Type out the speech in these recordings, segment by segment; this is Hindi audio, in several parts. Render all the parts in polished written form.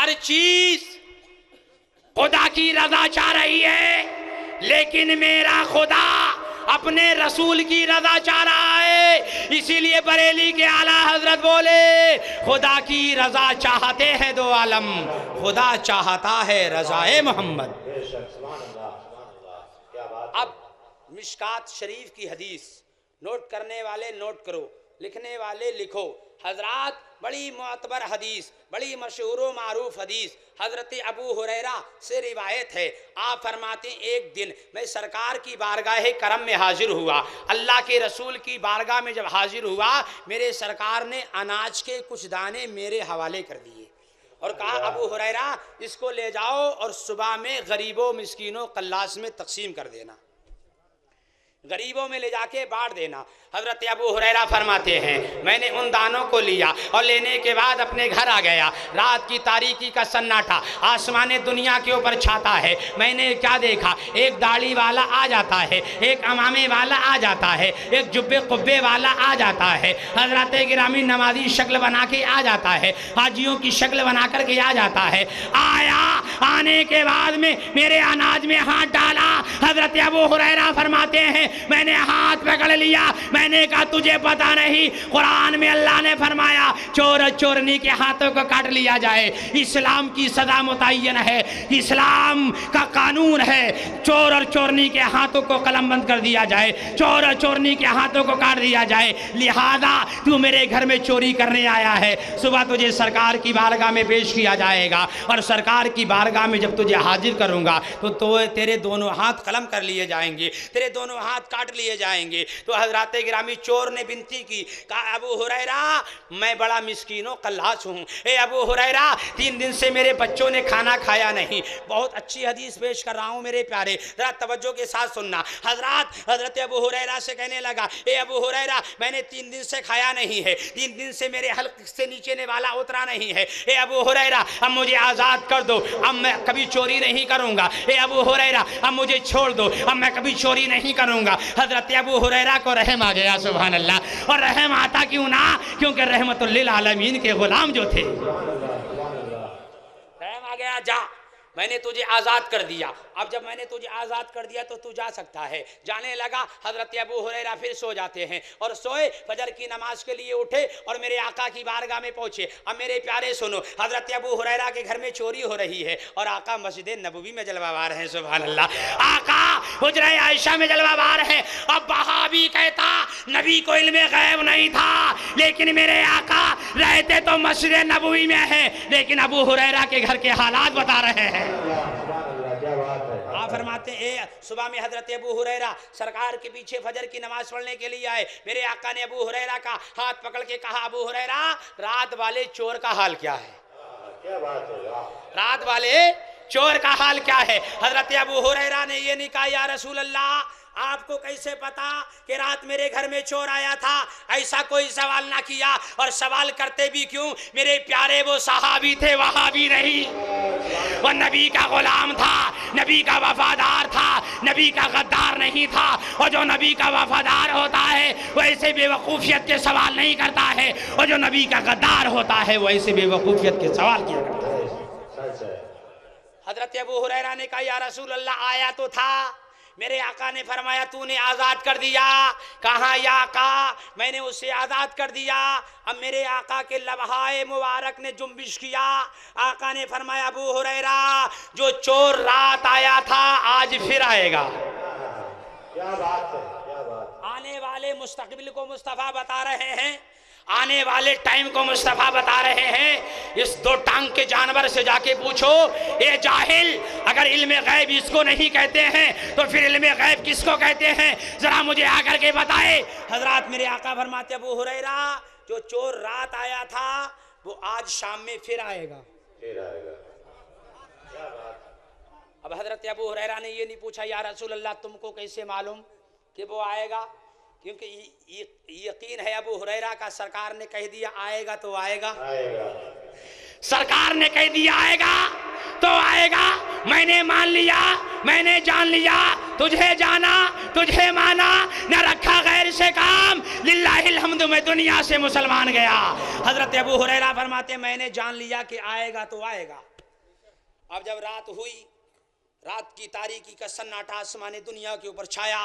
हर चीज खुदा की रजा चाह रही है, लेकिन मेरा खुदा अपने रसूल की रजा चाह रहा है। इसीलिए बरेली के आला हजरत बोले, खुदा की रजा चाहते हैं दो आलम, खुदा चाहता है रजाए मोहम्मद। अब मिशकात शरीफ की हदीस, नोट करने वाले नोट करो, लिखने वाले लिखो। हजरात बड़ी मोतबर हदीस, बड़ी मशहूर व मारूफ हदीस हजरत अबू हुरैरा से रिवायत है। आप फरमाते हैं, एक दिन मैं सरकार की बारगाह करम में हाजिर हुआ, अल्लाह के रसूल की बारगाह में जब हाजिर हुआ, मेरे सरकार ने अनाज के कुछ दाने मेरे हवाले कर दिए और कहा, अबू हुरैरा इसको ले जाओ और सुबह में गरीबों मिस्कीनों कल्लास में तकसीम कर देना, गरीबों में ले जाके बांट देना। हजरत अबू हुरैरा फरमाते हैं, मैंने उन दानों को लिया और लेने के बाद अपने घर आ गया। रात की तारीकी का सन्नाटा आसमान दुनिया के ऊपर छाता है। मैंने क्या देखा, एक दाढ़ी वाला आ जाता है, एक अमामे वाला आ जाता है, एक जुब्बे कुब्बे वाला आ जाता है, हजरत गिरामी नमाजी शक्ल बना के आ जाता है, हाजियों की शक्ल बना करके आ जाता है। आया, आने के बाद में मेरे अनाज में हाथ डाला। हजरत अबू हुरैरा फरमाते हैं, मैंने हाथ पकड़ लिया, मैंने कहा तुझे पता नहीं, कुरान में अल्लाह ने फरमाया चोर चोरनी के हाथों को काट लिया जाए। इस्लाम की सदा मुतय्यन है, इस्लाम का कानून है, चोर और चोरनी के हाथों को कलमबंद कर दिया जाए, चोर और चोरनी के हाथों को काट दिया जाए। लिहाजा तू मेरे घर में चोरी करने आया है, सुबह तुझे सरकार की बारगाह में पेश किया जाएगा और सरकार की बारगाह में जब तुझे हाजिर करूंगा तो तेरे दोनों हाथ कलम कर लिए जाएंगे, तेरे दोनों हाथ काट लिए जाएंगे। तो हजरत गिरामी चोर ने विनती की, कहा अबू हुरैरा मैं बड़ा मिस्कीनो कल्लास हूँ, ए अबू हुरैरा 3 दिन से मेरे बच्चों ने खाना खाया नहीं। बहुत अच्छी हदीस पेश कर रहा हूँ मेरे प्यारे, जरा तवज्जो के साथ सुनना। हजरत अबू हुरैरा से कहने लगा, ए अबू हुरैरा मैंने 3 दिन से खाया नहीं है, 3 दिन से मेरे हल्क से नीचे ने वाला उतरा नहीं है। ए अबू हुरैरा अब मुझे आज़ाद कर दो, अब मैं कभी चोरी नहीं करूँगा। ए अबू हुरैरा अब मुझे छोड़ दो, अब मैं कभी चोरी नहीं करूँगा। हजरत अबू हुरैरा को रहम आ गया, सुभान अल्लाह। और रहम आता क्यों ना, क्योंकि रहमतुल लिल आलमीन के गुलाम जो थे, रहम आ गया। जा, मैंने तुझे आज़ाद कर दिया, अब जब मैंने तुझे आज़ाद कर दिया तो तू जा सकता है। जाने लगा। हजरत अबू हुरैरा फिर सो जाते हैं और सोए, फजर की नमाज के लिए उठे और मेरे आका की बारगाह में पहुंचे। अब मेरे प्यारे सुनो, हजरत अबू हुरैरा के घर में चोरी हो रही है और आका मस्जिद नबवी में जलवावार है, सुभान अल्लाह। आका हुजरा आयशा में जलवावार है। अब वहाबी कहता नबी को इल्मे गैब नहीं था, लेकिन मेरे आका रहते तो मस्जिद नबवी में है, लेकिन अबू हुरैरा के घर के हालात बता रहे हैं। आप फरमाते हैं, सुबह में हजरत अबू हुरैरा सरकार के पीछे फजर की नमाज पढ़ने के लिए आए। मेरे आका ने अबू हुरैरा का हाथ पकड़ के कहा, अबू हुरैरा रात वाले चोर का हाल क्या है? क्या बात है, रात वाले चोर का हाल क्या है? हजरत अबू हुरैरा ने ये नहीं कहा, या रसूल अल्लाह आपको कैसे पता कि रात मेरे घर में चोर आया था? ऐसा कोई सवाल ना किया, और सवाल करते भी क्यों, मेरे प्यारे वो सहाबी थे, वहाबी नहीं। वो नबी का गुलाम था, नबी का वफादार था, नबी का गद्दार नहीं था। और जो नबी का वफादार होता है वो ऐसे बेवकूफ़ियत के सवाल नहीं करता है, और जो नबी का गद्दार होता है वो ऐसे बेवकूफ़ियत के सवाल किया करता है। हजरत अबू हुरैरा ने कहा, या रसूल अल्लाह आया तो था। मेरे आका ने फरमाया तूने आज़ाद कर दिया। कहाँ या आका, मैंने उसे आज़ाद कर दिया। अब मेरे आका के लबहाए मुबारक ने जुम्बिश किया। आका ने फरमाया, अबू हुरैरा जो चोर रात आया था आज फिर आएगा। क्या बात है, क्या बात। आने वाले मुस्तकबिल को मुस्तफ़ा बता रहे हैं, आने वाले टाइम को मुस्तफ़ा बता रहे हैं। इस 2 टांग के जानवर से जाके पूछो, ए जाहिल, अगर इल्मे गैब इसको नहीं कहते हैं तो फिर इल्मे गैब किसको कहते हैं? जरा मुझे आकर के बताए। हजरात मेरे आका फरमाते, अबू हुरैरा जो चोर रात आया था वो आज शाम में फिर आएगा, फिर आएगा। क्या बात। अब हजरत अबू हुरैरा ने ये नहीं पूछा, या रसूल अल्लाह तुमको कैसे मालूम कि वो आएगा? क्योंकि यकीन है अबू हुरैरा का, सरकार ने कह दिया आएगा तो आएगा, आएगा। सरकार ने कह दिया आएगा तो आएगा। मैंने मान लिया, मैंने जान लिया, तुझे जाना, तुझे माना, न रखा गैर से काम, लिल्लाहिल हम्द, मैं दुनिया से मुसलमान गया। हजरत अबू हुरैरा फरमाते, मैंने जान लिया कि आएगा तो आएगा। अब जब रात हुई, रात की तारीकी का सन्नाटा आसमानी दुनिया के ऊपर छाया,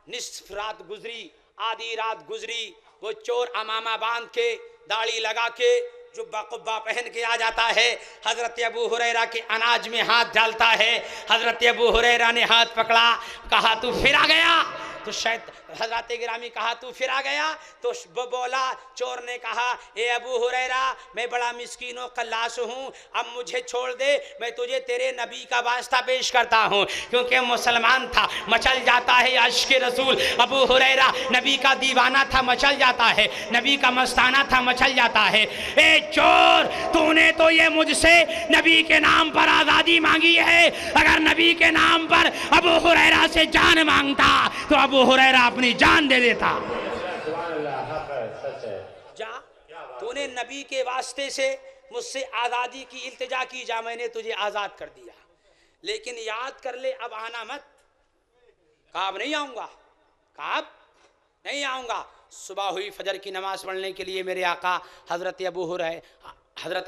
निस्फ रात गुजरी, आधी रात गुजरी, वो चोर अमामा बांध के, दाढ़ी लगा के, जुब्बा कुब्बा पहन के आ जाता है, हजरत अबू हुरैरा के अनाज में हाथ डालता है। हजरत अबू हुरैरा ने हाथ पकड़ा, कहा तू फिर आ गया? तो शायद हजरत गिरामी कहा तू फिर आ गया? तो बोला, चोर ने कहा, ए अबू हुरैरा, मैं बड़ा मिस्कीन और कल्लास हूँ, अब मुझे छोड़ दे, मैं तुझे तेरे नबी का वास्ता पेश करता हूँ, क्योंकि मुसलमान था, मचल जाता है अश्क रसूल। अबू हुरैरा नबी का दीवाना था, मचल जाता है, नबी का मस्ताना था, मचल जाता है। ए चोर, तूने तो ये मुझसे नबी के नाम पर आज़ादी मांगी है, अगर नबी के नाम पर अबू हुरैरा से जान मांगता तो अबू हुरैरा अपनी जान दे देता। जा, तूने नबी के वास्ते से मुझसे आज़ादी की इल्तिजा की, जा, मैंने तुझे आज़ाद कर दिया, लेकिन याद कर ले अब आना मत। कहा अब नहीं आऊँगा, कहा अब नहीं आऊँगा। सुबह हुई, फजर की नमाज पढ़ने के लिए मेरे आका हज़रत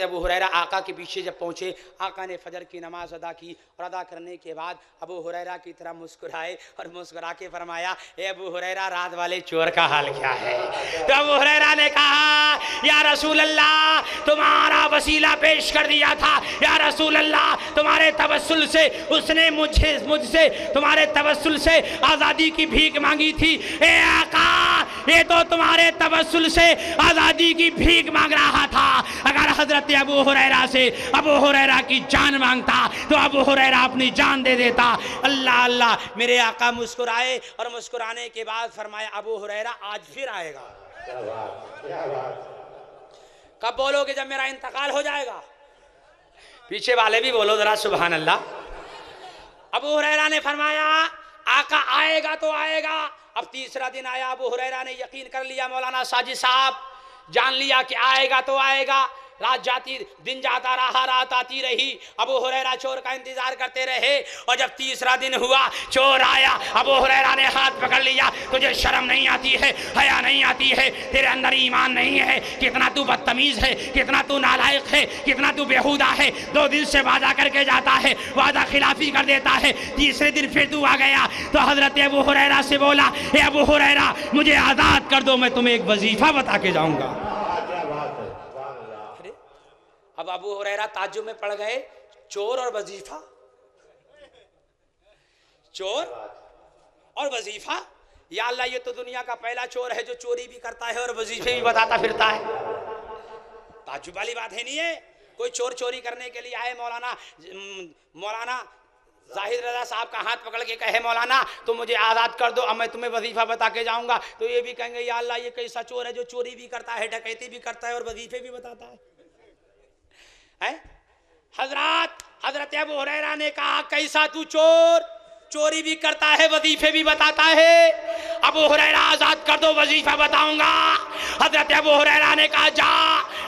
अबू हुरैरा आका के पीछे जब पहुँचे, आका ने फजर की नमाज अदा की और अदा करने के बाद अबू हुरैरा की तरह मुस्कुराए और मुस्कुरा के फरमाया, ए अबू हुरैरा, रात वाले चोर का हाल क्या है? तो अबू हुरैरा ने कहा, या रसूल अल्लाह, तुम्हारा वसीला पेश कर दिया था, या रसूल अल्लाह, तुम्हारे तवस्सुल से उसने मुझसे तुम्हारे तवस्सुल से आज़ादी की भीख मांगी थी। ए आका, ये तो तुम्हारे तवस्सुल से आज़ादी की भीख मांग रहा था, अगर हजरत अबू हुरैरा से अबू हुरैरा की जान मांगता तो अबू हुरैरा अपनी जान दे देता। अल्लाह अल्लाह, मेरे आका मुस्कुराए और मुस्कुराने के बाद फरमाया, अबू हुरैरा आज फिर आएगा। क्या बात, क्या बात। कब बोलोगे? जब मेरा इंतकाल हो जाएगा। पीछे वाले भी बोलो जरा सुभान अल्लाह। अबू हुरैरा ने फरमाया, आका आएगा तो आएगा। अब तीसरा दिन आया, अबू हुरैरा ने यकीन कर लिया, मौलाना साजिद साहब, जान लिया कि आएगा तो आएगा। रात जाती, दिन जाता रहा, रात आती रही, अबू हुरैरा चोर का इंतजार करते रहे, और जब तीसरा दिन हुआ, चोर आया, अबू हुरैरा ने हाथ पकड़ लिया, तुझे शर्म नहीं आती है, हया नहीं आती है, तेरे अंदर ईमान नहीं है, कितना तू बदतमीज है, कितना तू नालायक है, कितना तू बेहुदा है। 2 दिन से वादा करके जाता है, वादा खिलाफी कर देता है, तीसरे दिन फिर तू आ गया तो हजरत अबू हुरैरा से बोला, ए अबू हुरैरा, मुझे आज़ाद कर दो, मैं तुम्हें एक वजीफा बता के जाऊंगा। अब अबू हुरैरा ताज्जुब में पड़ गए, चोर और वजीफा, चोर और वजीफा, या अल्लाह, ये तो दुनिया का पहला चोर है जो चोरी भी करता है और वजीफे भी बताता फिरता है। ताज्जुब वाली बात है नहीं है। कोई चोर चोरी करने के लिए आए, मौलाना जाहिद रजा साहब का हाथ पकड़ के कहे, मौलाना तुम मुझे आज़ाद कर दो, अब मैं तुम्हें वजीफा बता के जाऊंगा, तो ये भी कहेंगे, या अल्लाह, ये कैसा चोर है जो चोरी भी करता है, डकैती भी करता है और वजीफे भी बताता है। हजरत अबू हुरैरा ने कहा, कैसा तू चोर, चोरी भी करता है, वजीफे भी बताता है? अबू हुरैरा, आज़ाद कर दो, वजीफा बताऊंगा। हजरत अबू हुरैरा ने कहा, जा,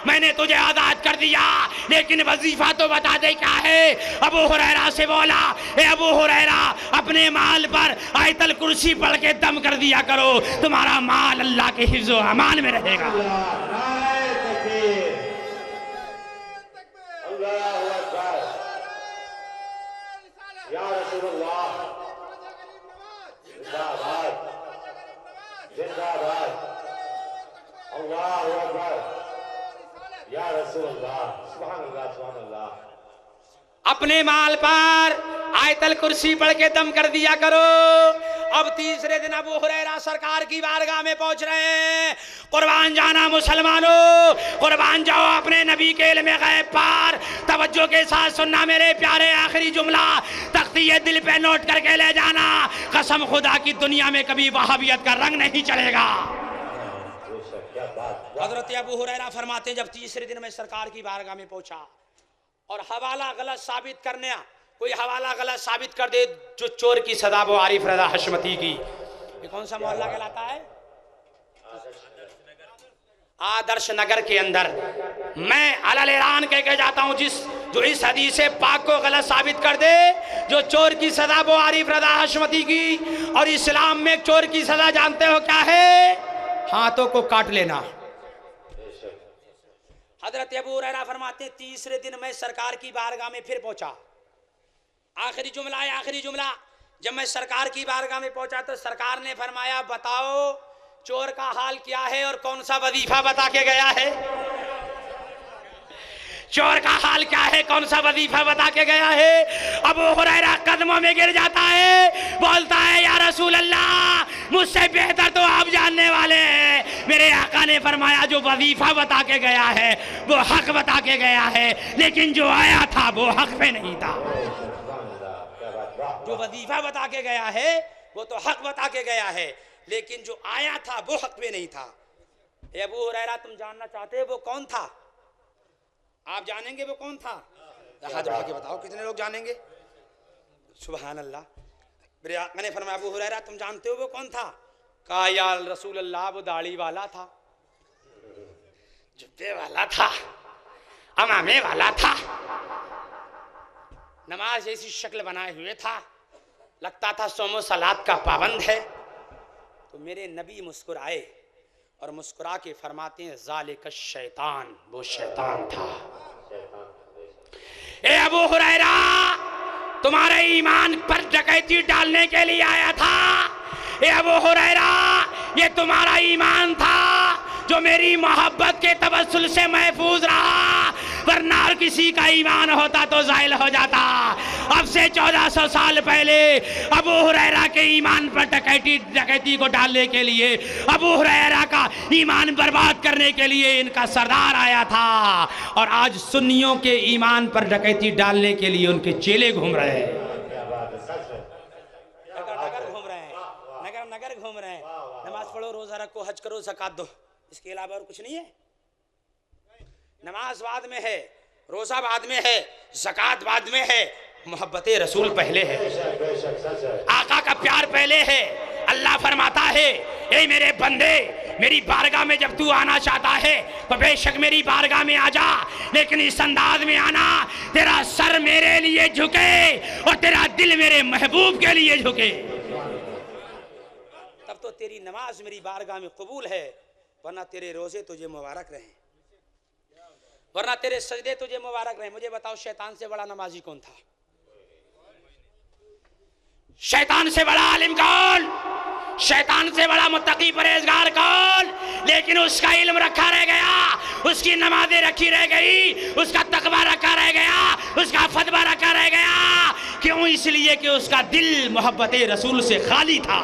मैंने तुझे आज़ाद कर दिया, लेकिन वजीफा तो बता दे क्या है। अबू हुरैरा से बोला, ए अबू हुरैरा, अपने माल पर आयतल कुर्सी पढ़ के दम कर दिया करो, तुम्हारा माल अल्लाह के हिफ्ज़ो अमान में रहेगा। अपने माल पर आयतल कुर्सी पढ़ के दम कर दिया करो। अब तीसरे दिन अबू हुरैरा सरकार की बारगाह में पहुंच रहे हैं। कुर्बान जाना मुसलमानों, कुर्बान जाओ अपने नबी के इल्म गैब पर। तवज्जो के साथ सुनना मेरे प्यारे, आखिरी जुमला तख्ती दिल पे नोट करके ले जाना, कसम खुदा की दुनिया में कभी वहाबियत का रंग नहीं चलेगा। हजरत अबू हुरैरा फरमाते हैं, जब तीसरे दिन में सरकार की बारगाह में पहुंचा और हवाला गलत साबित करने, कोई हवाला गलत साबित कर दे, जो चोर की सदा वो आरिफ रजा हशमती की। ये कौन सा मोहल्ला कहलाता है? आदर्श नगर के अंदर। मैं अलल ऐलान कह के जाता हूं, जो इस हदीस पाक को गलत साबित कर दे, जो चोर की सजा वो आरिफ रजा हशमती की। और इस्लाम में चोर की सजा जानते हो क्या है? हाथों को काट लेना। हजरत अबू हुरैरा फरमाते, तीसरे दिन मैं सरकार की बारगाह में फिर पहुंचा। आखिरी जुमला है, आखिरी जुमला। जब मैं सरकार की बारगाह में पहुंचा तो सरकार ने फरमाया, बताओ चोर का हाल क्या है और कौन सा वजीफा बता के गया है। चोर का हाल क्या है, कौन सा वजीफा बता के गया है। अबू हुरैरा कदमों में गिर जाता है, बोलता है या रसूल अल्लाह, मुझसे बेहतर तो आप जानने वाले हैं। मेरे आका ने फरमाया जो वजीफा बता के गया है वो हक बता के गया है, लेकिन जो आया था वो हक पे नहीं था। जो वजीफा बता के गया है वो तो हक बता के गया है, लेकिन जो आया था वो हक पे नहीं था। अबू हुरैरा तुम जानना चाहते हो वो कौन था? आप जानेंगे वो कौन था? हाथ उठा के बताओ कितने लोग जानेंगे। सुभान अल्लाह। मेरे आका ने फरमाया अबू हुरैरा तुम जानते हो वो कौन था? कहा या रसूल अल्लाह वो दाढ़ी वाला था, जुब्बे वाला था, अमामे वाला था, नमाज ऐसी शक्ल बनाए हुए था, लगता था सोमो सलात का पाबंद है। तो मेरे नबी मुस्कुराए और मुस्कुरा के फरमाते हैं ज़ालिक शैतान, वो शैतान था। ए अबू हुरैरा तुम्हारे ईमान पर डकैती डालने के लिए आया था। ए अबू हुरैरा ये तुम्हारा ईमान था जो मेरी मोहब्बत के तवस्सुल से महफूज रहा, वरना हर किसी का ईमान होता तो ज़ाइल हो जाता। अब से 1400 साल पहले अबू हुरैरा के ईमान पर डकैती को डालने के लिए, अबू हुरैरा का ईमान बर्बाद करने के लिए इनका सरदार आया था, और आज सुन्नियों के ईमान पर डकैती डालने के लिए उनके चेले घूम रहे हैं, नगर घूम रहे हैं, नगर घूम रहे हैं। नमाज पढ़ो, रोजा रखो, हज करो, ज़कात दो, इसके अलावा और कुछ नहीं है। नमाज बाद में है, रोजा बाद में है, ज़कात बाद में है, मोहब्बत रसूल पहले है, आका का प्यार पहले है। अल्लाह फरमाता है ए मेरे बंदे, मेरी बारगाह में जब तू आना चाहता है तो बेशक मेरी बारगाह में आ जा, लेकिन इस अंदाज में आना तेरा सर मेरे लिए झुके और तेरा दिल मेरे महबूब के लिए झुके, तब तो तेरी नमाज मेरी बारगाह में कबूल है। वरना तेरे रोजे तुझे मुबारक रहे, वरना तेरे सजदे तुझे मुबारक रहे। मुझे बताओ शैतान से बड़ा नमाजी कौन था? शैतान से बड़ा आलिम कौन? शैतान से बड़ा मुत्तकी परहेजगार कौन? लेकिन उसका इल्म रखा रह गया, उसकी नमाजें रखी रह गई, उसका तकवा रखा रह गया, उसका फतवा रखा रह गया। क्यों? इसलिए कि उसका दिल मोहब्बत रसूल से खाली था।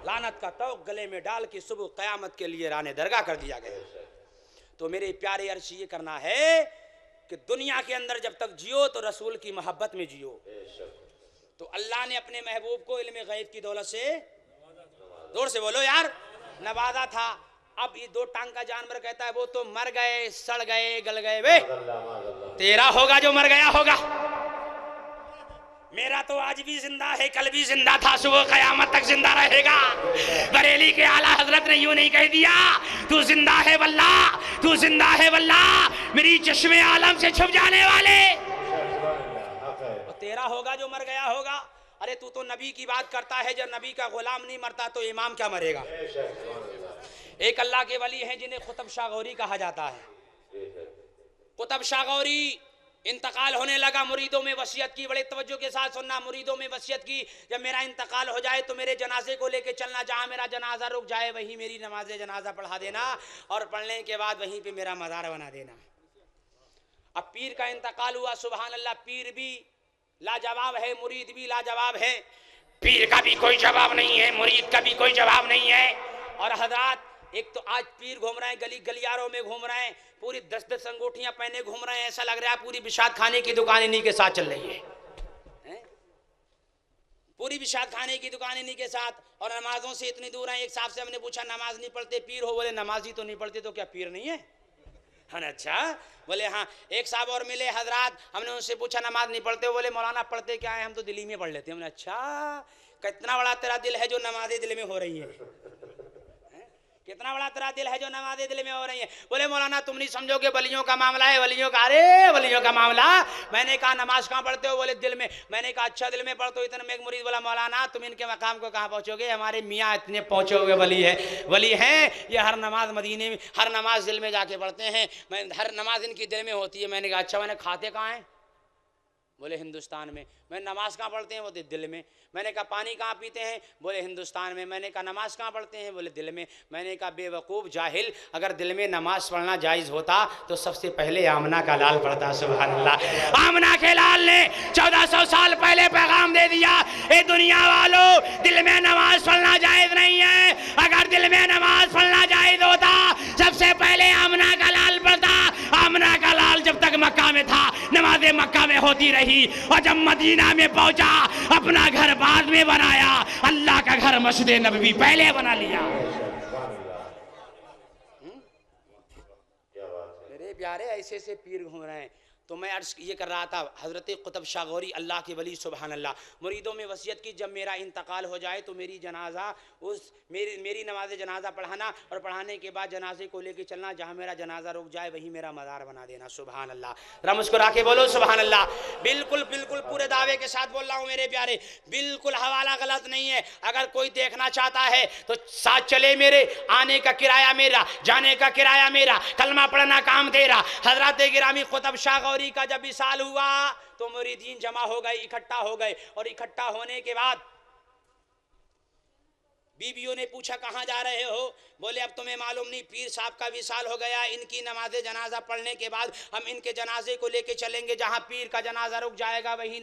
लानत का तौक गले में डाल के सुबह क़यामत के लिए राने दरगाह कर दिया गया। तो मेरे प्यारे अर्श ये करना है कि दुनिया के अंदर जब तक जियो तो रसूल की मोहब्बत में जियो। तो अल्लाह ने अपने महबूब को इल्म गैब की दौलत से, जोर से बोलो यार, नवाजा था। अब ये दो टांग का जानवर कहता है वो तो मर गए, सड़ गए, गल गए, वे तेरा होगा जो मर गया होगा, मेरा तो आज भी जिंदा है, कल भी जिंदा था, सुबह क़यामत तक जिंदा रहेगा। बरेली के आला हजरत ने यूं नहीं कह दिया तू जिंदा है वल्लाह, तू जिंदा है वल्लाह, मेरी चश्मे आलम से छुप जाने वाले, तेरा होगा जो मर गया होगा। अरे तू तो नबी की बात करता है, जब नबी का गुलाम नहीं मरता तो इमाम क्या मरेगा? एक अल्लाह के वली हैं जिन्हें कुतुब शाह गौरी कहा जाता है। कुतुब शाह गौरी इंतकाल होने लगा, मुरीदों में वसीयत की, बड़े तवज्जो के साथ सुनना, मुरीदों में वसीयत की जब मेरा इंतकाल हो जाए तो मेरे जनाजे को लेके चलना, जहाँ मेरा जनाजा रुक जाए वहीं मेरी नमाज जनाजा पढ़ा देना, और पढ़ने के बाद वहीं पे मेरा मज़ार बना देना। अब पीर का इंतकाल हुआ, सुभान अल्लाह, पीर भी लाजवाब है, मुरीद भी लाजवाब है। पीर का भी कोई जवाब नहीं है, मुरीद का भी कोई जवाब नहीं है। और हजरात एक तो आज पीर घूम रहे हैं, गली गलियारों में घूम रहे हैं, पूरी 10-10 अंगूठियां पहने घूम रहे हैं, ऐसा लग रहा है पूरी बिशात खाने की दुकान इन्हीं के साथ चल रही है, पूरी बिशात खाने की दुकान इन्हीं के साथ। और नमाजों से इतनी दूर है। एक साहब से हमने पूछा नमाज नहीं पढ़ते, पीर हो? बोले नमाजी तो नहीं पढ़ते, तो क्या पीर नहीं है? अच्छा, बोले हाँ। एक साहब और मिले हजरात, हमने उनसे पूछा नमाज नहीं पढ़ते? बोले मौलाना पढ़ते क्या है, हम तो दिल्ली में पढ़ लेते हैं। हमने अच्छा, कितना बड़ा तेरा दिल है जो नमाजें दिल में हो रही है, कितना बड़ा तेरा दिल है जो नमाजें दिल में हो रही है। बोले मौलाना तुम नहीं समझोगे, वलियों का मामला है, वलियों का, अरे वलियों का मामला। मैंने कहा नमाज कहाँ पढ़ते हो? बोले दिल में। मैंने कहा अच्छा दिल में पढ़ते हो। इतने में एक मुरीद बोला मौलाना तुम इनके मकाम को कहाँ पहुँचोगे, हमारे मियाँ इतने पहुँचे हुए वली है, वली हैं, ये हर नमाज मदीने में, हर नमाज दिल में जाके पढ़ते हैं, मैं हर नमाज इनकी दिल में होती है। मैंने कहा अच्छा, मैंने खाते कहाँ हैं? बोले हिंदुस्तान में। मैं नमाज कहाँ पढ़ते हैं? बोले दिल में। मैंने कहा पानी कहाँ पीते हैं? बोले हिंदुस्तान में। मैंने कहा नमाज कहाँ पढ़ते हैं? बोले दिल में। मैंने कहा बेवकूफ़ जाहिल, अगर दिल में नमाज पढ़ना जायज़ होता तो सबसे पहले आमना का लाल पढ़ता। सुभान अल्लाह। आमना के लाल ने 1400 साल पहले पैगाम दे दिया, ए दुनिया वालों, दिल में नमाज पढ़ना जायज़ नहीं है। अगर दिल में नमाज पढ़ना जायज़ होता सबसे पहले आमना का लाल पढ़ता। आमना का लाल जब तक मक्का में था नमाज़ें मक्का में होती रही, और जब मदीना में पहुंचा अपना घर बाद में बनाया, अल्लाह का घर मस्जिद नबवी पहले बना लिया। मेरे प्यारे ऐसे से पीर घूम रहे हैं। तो मैं अर्ज़ ये कर रहा था, हज़रत कुतुब शाह गौरी अल्लाह के वली सुभान अल्लाह, मुरीदों में वसीयत की जब मेरा इंतकाल हो जाए तो मेरी जनाजा मेरी नमाज जनाजा पढ़ाना, और पढ़ाने के बाद जनाजे को लेके चलना, जहाँ मेरा जनाजा रुक जाए वहीं मेरा मज़ार बना देना। सुभान अल्लाह। ज़रा मुस्कुरा के बोलो सुभान अल्लाह। बिल्कुल बिल्कुल पूरे दावे के साथ बोल रहा हूँ मेरे प्यारे, बिल्कुल हवाला गलत नहीं है। अगर कोई देखना चाहता है तो साथ चले मेरे, आने का किराया मेरा, जाने का किराया मेरा, कलमा पढ़ना काम तेरा। हज़रत गिरामी कुतुब शाह गौरी का जब विसाल हुआ तो मुरीदीन जमा हो गए, इकट्ठा हो गए, और इकट्ठा होने के बाद बीबियों ने पूछा कहाँ जा रहे हो? बोले अब तुम्हें मालूम नहीं, पीर साहब का विसाल हो गया, इनकी नमाज जनाजा पढ़ने के बाद हम इनके जनाजे को लेके चलेंगे, जहाँ पीर का जनाजा रुक जाएगा वहीं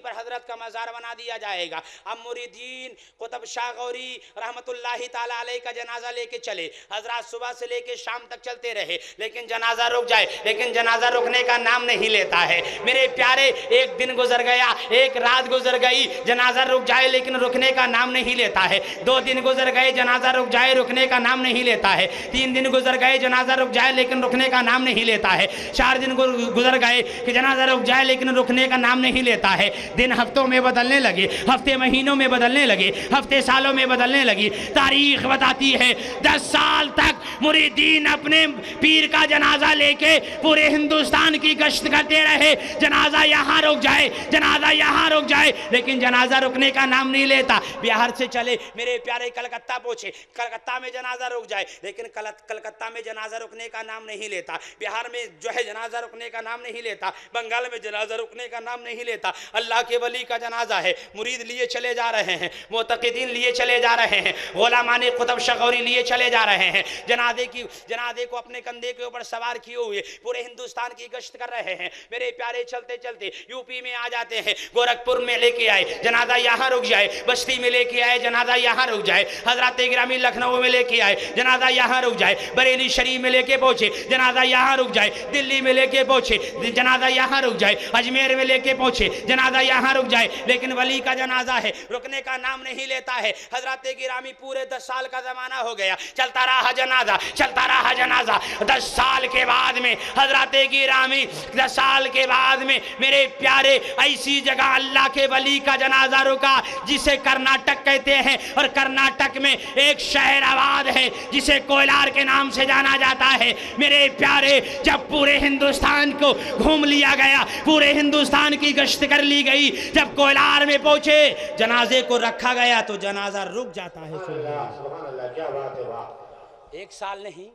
पर हजरत का मज़ार बना दिया जाएगा। अब मुरीदीन कुतुब शाह गौरी रहमतुल्लाहि ताला अलैह का जनाजा लेके चले। हजरत सुबह से लेके शाम तक चलते रहे, लेकिन जनाजा रुक जाए, लेकिन जनाजा रुकने का नाम नहीं लेता है। मेरे प्यारे, एक दिन गुजर गया, एक रात गुजर गई, जनाजा रुक जाए लेकिन रुकने का नाम नहीं लेता है। 2 दिन गुजर गए, जनाजा रुक जाए, रुकने का नाम नहीं लेता है। 3 दिन गुजर गए, जनाजा रुक जाए लेकिन रुकने का नाम नहीं लेता है। 4 दिन गुजर गए कि जनाजा रुक जाए लेकिन रुकने का नाम नहीं लेता है। दिन हफ्तों में बदलने लगे, हफ्ते महीनों में बदलने लगे, हफ्ते सालों में बदलने लगी। तारीख बताती है 10 साल तक मुरीदीन अपने पीर का जनाजा लेके पूरे हिंदुस्तान की गश्त करते रहे। जनाजा यहाँ रुक जाए, जनाजा यहाँ रुक जाए, लेकिन जनाजा रुकने का नाम नहीं लेता। बिहार से चले मेरे प्यारे, कलकत्ता पहुंचे, कलकत्ता में जनाजा रुक जाए, लेकिन कलकत्ता में जनाजा रुकने का नाम नहीं लेता। बिहार में जो है जनाजा रुकने का नाम नहीं लेता, बंगाल में जनाजा रुकने का नाम नहीं लेता। अल्लाह के वली का जनाजा है, मुरीद लिए चले जा रहे हैं, मुतक़िदीन लिए चले जा रहे हैं, गुलामाने कुतुब शाह गौरी लिए चले जा रहे हैं। जनाजे को अपने कंधे के ऊपर सवार किए हुए पूरे हिंदुस्तान की गश्त कर रहे हैं। मेरे प्यारे, चलते चलते यूपी में आ जाते हैं, गोरखपुर में लेके आए, जनाजा यहाँ रुक जाए, बस्ती में लेके आए, जनाजा यहाँ रुक जाए, हजरत गिरामी लखनऊ में लेके आए, जनाजा यहाँ रुक जाए, बरेली शरीफ में लेके पहुंचे, जनाजा यहाँ रुक जाए, दिल्ली में लेके पहुंचे, जनाजा यहाँ रुक जाए, अजमेर में लेके पहुंचे, जनाजा यहाँ रुक जाए, लेकिन वली का जनाजा है, रुकने का नाम नहीं लेता है। हजरत गिरामी पूरे 10 साल का जमाना हो गया, चलता रहा जनाजा, चलता रहा जनाजा। 10 साल के बाद में हजरत गिरामी 10 साल के बाद में मेरे प्यारे, ऐसी जगह अल्लाह के वली का जनाजा रुका जिसे कर्नाटक कहते हैं, और कर्नाटक में एक शहर आबाद है जिसे कोयलार के नाम से जाना जाता है। मेरे प्यारे, जब पूरे हिंदुस्तान को घूम लिया गया, पूरे हिंदुस्तान की गश्त कर ली गई, जब कोयलार में पहुंचे, जनाजे को रखा गया तो जनाजा रुक जाता है। क्या बात है, वाह। 1 साल नहीं,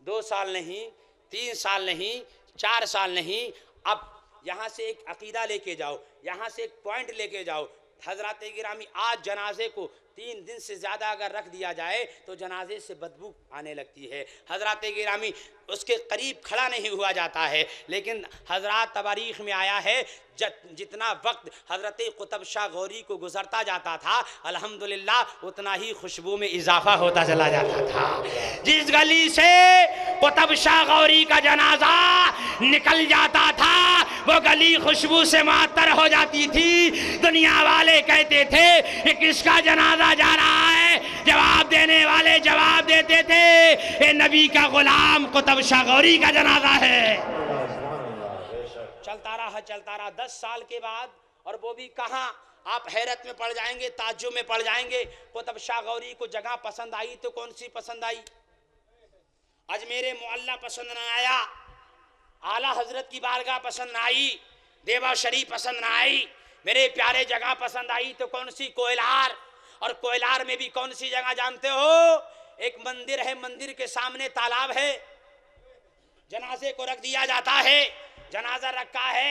2 साल नहीं, 3 साल नहीं, 4 साल नहीं, अब यहाँ से एक अकीदा लेके जाओ, यहाँ से एक पॉइंट लेके जाओ। हजरत गिरामी आज जनाजे को 3 दिन से ज़्यादा अगर रख दिया जाए तो जनाजे से बदबू आने लगती है। हजरत गिरामी उसके करीब खड़ा नहीं हुआ जाता है, लेकिन हजरत तवारीख में आया है जितना वक्त हजरत कुतुब शाह गौरी को गुजरता जाता था, अल्हम्दुलिल्लाह उतना ही खुशबू में इजाफा होता चला जाता था। जिस गली से कुतुब शाह गौरी का जनाजा निकल जाता था वो गली खुशबू से मातर हो जाती थी। दुनिया वाले कहते थे कि किसका जनाजा जा रहा है, जवाब देने वाले जवाब देते थे ये नबी का गुलाम कुतुब शाह गौरी का जनाजा है। चलता रहा 10 साल के बाद, और वो भी कहाँ, आप हैरत में पड़ जाएंगे, ताज्जुब में पड़ जाएंगे। कुतुब शाह गौरी को जगह पसंद आई तो कौन सी पसंद आई? अजमेर मुअल्ला पसंद न आया, आला हजरत की बारगाह पसंद न आई, देवा शरीफ पसंद न आई। मेरे प्यारे, जगह पसंद आई तो कौन सी? कोयलार। और कोयलार में भी कौन सी जगह जानते हो? एक मंदिर है, मंदिर के सामने तालाब है, जनाजे को रख दिया जाता है, जनाजा रखा है,